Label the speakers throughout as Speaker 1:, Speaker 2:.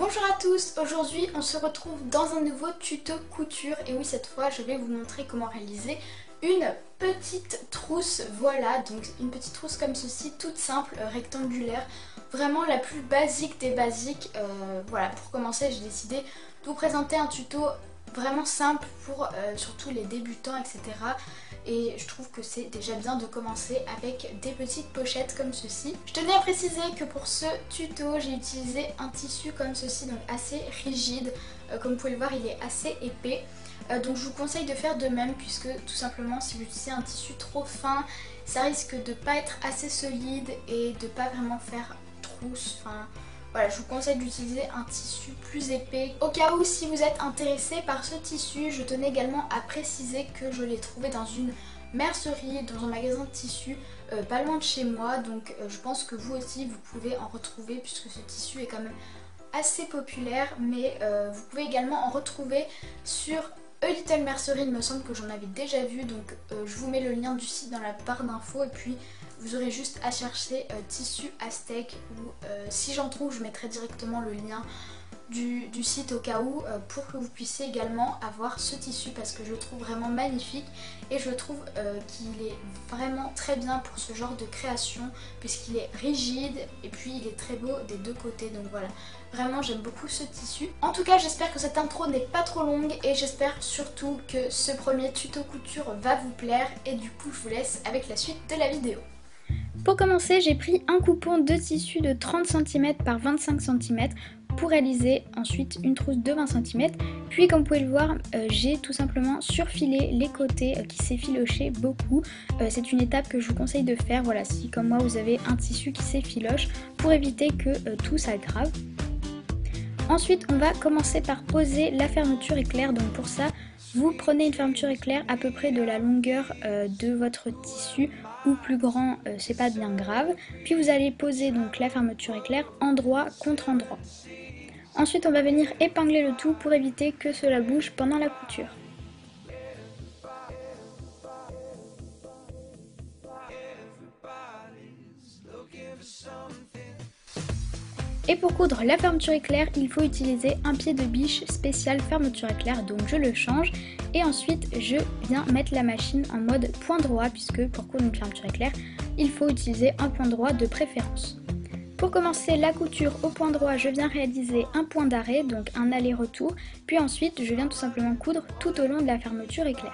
Speaker 1: Bonjour à tous, aujourd'hui on se retrouve dans un nouveau tuto couture et oui cette fois je vais vous montrer comment réaliser une petite trousse. Voilà, donc une petite trousse comme ceci, toute simple, rectangulaire, vraiment la plus basique des basiques. Voilà, pour commencer j'ai décidé de vous présenter un tuto vraiment simple pour surtout les débutants, etc. Et je trouve que c'est déjà bien de commencer avec des petites pochettes comme ceci. Je tenais à préciser que pour ce tuto j'ai utilisé un tissu comme ceci, donc assez rigide. Comme vous pouvez le voir, il est assez épais. Donc je vous conseille de faire de même, puisque tout simplement si vous utilisez un tissu trop fin, ça risque de ne pas être assez solide et de ne pas vraiment faire trousse. Enfin, voilà, je vous conseille d'utiliser un tissu plus épais. Au cas où, si vous êtes intéressé par ce tissu, je tenais également à préciser que je l'ai trouvé dans une mercerie, dans un magasin de tissus pas loin de chez moi. Donc je pense que vous aussi vous pouvez en retrouver, puisque ce tissu est quand même assez populaire. Mais vous pouvez également en retrouver sur A Little Mercery, il me semble que j'en avais déjà vu. Donc je vous mets le lien du site dans la barre d'infos, et puis vous aurez juste à chercher tissu aztèque, ou si j'en trouve je mettrai directement le lien du site au cas où, pour que vous puissiez également avoir ce tissu, parce que je le trouve vraiment magnifique et je trouve qu'il est vraiment très bien pour ce genre de création, puisqu'il est rigide et puis il est très beau des deux côtés. Donc voilà, vraiment j'aime beaucoup ce tissu. En tout cas, j'espère que cette intro n'est pas trop longue et j'espère surtout que ce premier tuto couture va vous plaire, et du coup je vous laisse avec la suite de la vidéo. Pour commencer, j'ai pris un coupon de tissu de 30 cm par 25 cm pour réaliser ensuite une trousse de 20 cm. Puis comme vous pouvez le voir, j'ai tout simplement surfilé les côtés qui s'effilochaient beaucoup. C'est une étape que je vous conseille de faire, voilà, si comme moi vous avez un tissu qui s'effiloche, pour éviter que tout s'aggrave. Ensuite, on va commencer par poser la fermeture éclair. Donc pour ça, vous prenez une fermeture éclair à peu près de la longueur de votre tissu, ou plus grand, c'est pas bien grave. Puis vous allez poser donc la fermeture éclair endroit contre endroit. Ensuite, on va venir épingler le tout pour éviter que cela bouge pendant la couture. Et pour coudre la fermeture éclair, il faut utiliser un pied de biche spécial fermeture éclair, donc je le change. Et ensuite, je viens mettre la machine en mode point droit, puisque pour coudre une fermeture éclair, il faut utiliser un point droit de préférence. Pour commencer la couture au point droit, je viens réaliser un point d'arrêt, donc un aller-retour. Puis ensuite, je viens tout simplement coudre tout au long de la fermeture éclair.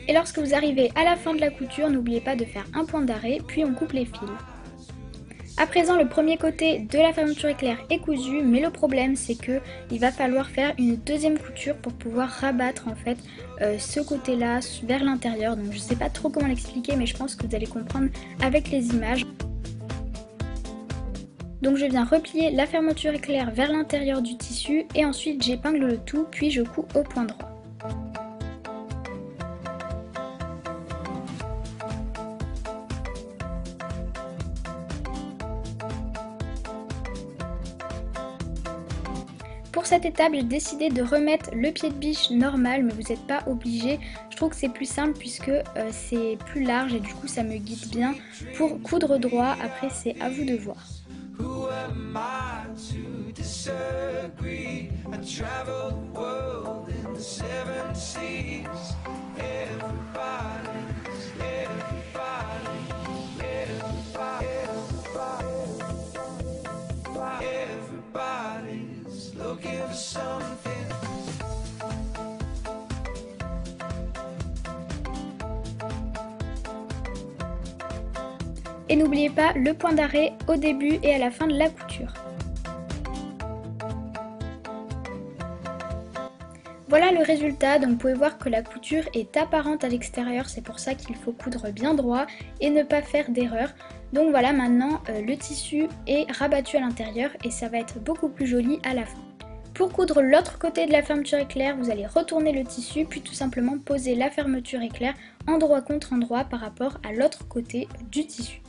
Speaker 1: Et lorsque vous arrivez à la fin de la couture, n'oubliez pas de faire un point d'arrêt, puis on coupe les fils. À présent, le premier côté de la fermeture éclair est cousu, mais le problème c'est que il va falloir faire une deuxième couture pour pouvoir rabattre en fait ce côté-là vers l'intérieur. Donc je sais pas trop comment l'expliquer, mais je pense que vous allez comprendre avec les images. Donc je viens replier la fermeture éclair vers l'intérieur du tissu, et ensuite j'épingle le tout, puis je couds au point droit. Pour cette étape, j'ai décidé de remettre le pied de biche normal, mais vous n'êtes pas obligé. Je trouve que c'est plus simple puisque c'est plus large et du coup ça me guide bien pour coudre droit. Après, c'est à vous de voir. Et n'oubliez pas le point d'arrêt au début et à la fin de la couture. Voilà le résultat, donc vous pouvez voir que la couture est apparente à l'extérieur, c'est pour ça qu'il faut coudre bien droit et ne pas faire d'erreur. Donc voilà, maintenant le tissu est rabattu à l'intérieur et ça va être beaucoup plus joli à la fin. Pour coudre l'autre côté de la fermeture éclair, vous allez retourner le tissu puis tout simplement poser la fermeture éclair endroit contre endroit par rapport à l'autre côté du tissu.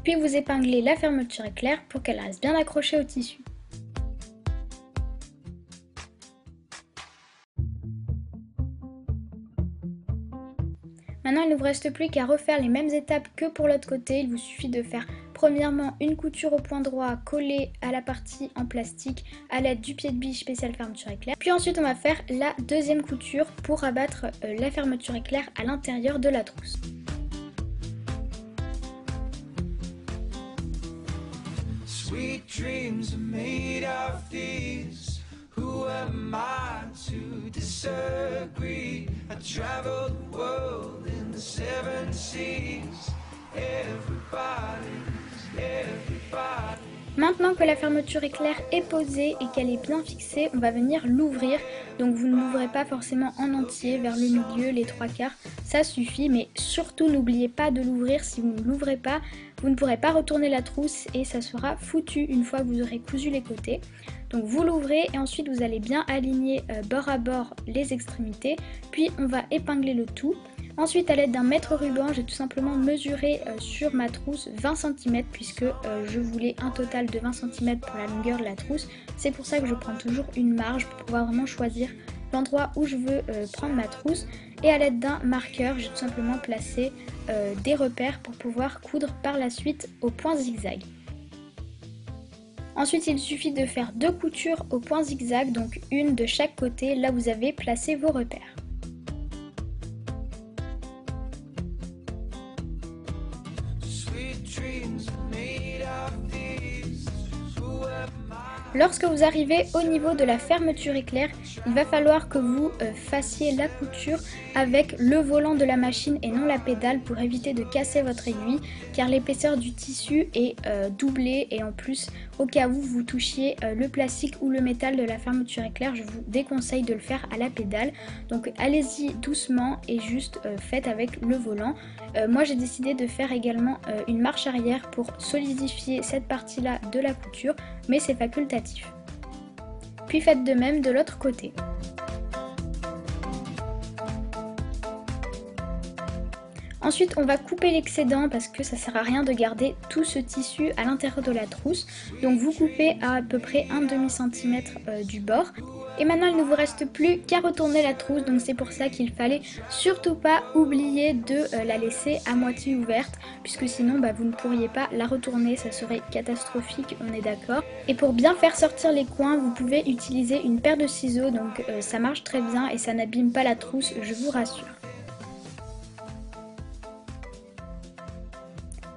Speaker 1: Puis vous épinglez la fermeture éclair pour qu'elle reste bien accrochée au tissu. Maintenant, il ne vous reste plus qu'à refaire les mêmes étapes que pour l'autre côté. Il vous suffit de faire premièrement une couture au point droit collée à la partie en plastique à l'aide du pied de biche spécial fermeture éclair. Puis ensuite, on va faire la deuxième couture pour abattre la fermeture éclair à l'intérieur de la trousse. Sweet dreams are made of these. Who am I to disagree? I traveled the world in the 7 seas. Everybody. Maintenant que la fermeture éclair est posée et qu'elle est bien fixée, on va venir l'ouvrir. Donc vous ne l'ouvrez pas forcément en entier vers le milieu, les 3/4, ça suffit. Mais surtout n'oubliez pas de l'ouvrir, si vous ne l'ouvrez pas, vous ne pourrez pas retourner la trousse et ça sera foutu une fois que vous aurez cousu les côtés. Donc vous l'ouvrez et ensuite vous allez bien aligner bord à bord les extrémités, puis on va épingler le tout. Ensuite, à l'aide d'un mètre ruban, j'ai tout simplement mesuré sur ma trousse 20 cm puisque je voulais un total de 20 cm pour la longueur de la trousse. C'est pour ça que je prends toujours une marge pour pouvoir vraiment choisir l'endroit où je veux prendre ma trousse. Et à l'aide d'un marqueur, j'ai tout simplement placé des repères pour pouvoir coudre par la suite au point zigzag. Ensuite, il suffit de faire 2 coutures au point zigzag, donc une de chaque côté, là où vous avez placé vos repères. Lorsque vous arrivez au niveau de la fermeture éclair, il va falloir que vous fassiez la couture avec le volant de la machine et non la pédale pour éviter de casser votre aiguille car l'épaisseur du tissu est doublée et en plus au cas où vous touchiez le plastique ou le métal de la fermeture éclair, je vous déconseille de le faire à la pédale. Donc allez-y doucement et juste faites avec le volant. Moi j'ai décidé de faire également une marche arrière pour solidifier cette partie là de la couture, mais c'est facultatif. Puis faites de même de l'autre côté. Ensuite, on va couper l'excédent parce que ça sert à rien de garder tout ce tissu à l'intérieur de la trousse. Donc vous coupez à peu près un demi-centimètre du bord. Et maintenant, il ne vous reste plus qu'à retourner la trousse. Donc c'est pour ça qu'il fallait surtout pas oublier de la laisser à moitié ouverte. Puisque sinon, vous ne pourriez pas la retourner. Ça serait catastrophique, on est d'accord. Et pour bien faire sortir les coins, vous pouvez utiliser une paire de ciseaux. Donc ça marche très bien et ça n'abîme pas la trousse, je vous rassure.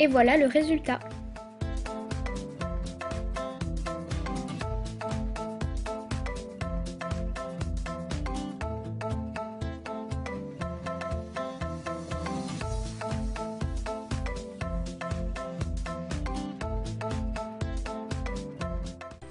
Speaker 1: Et voilà le résultat.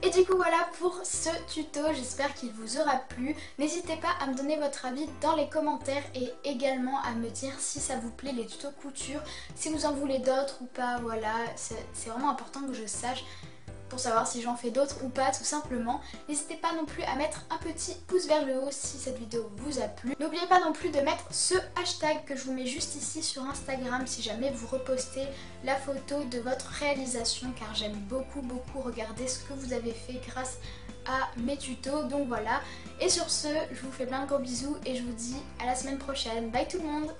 Speaker 1: Et du coup voilà pour ce tuto, j'espère qu'il vous aura plu. N'hésitez pas à me donner votre avis dans les commentaires et également à me dire si ça vous plaît les tutos couture, si vous en voulez d'autres ou pas, voilà, c'est vraiment important que je sache pour savoir si j'en fais d'autres ou pas tout simplement. N'hésitez pas non plus à mettre un petit pouce vers le haut si cette vidéo vous a plu. N'oubliez pas non plus de mettre ce hashtag que je vous mets juste ici sur Instagram si jamais vous repostez la photo de votre réalisation car j'aime beaucoup regarder ce que vous avez fait grâce à mes tutos. Donc voilà, et sur ce, je vous fais plein de gros bisous et je vous dis à la semaine prochaine. Bye tout le monde.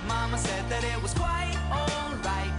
Speaker 1: Mama said that it was quite alright.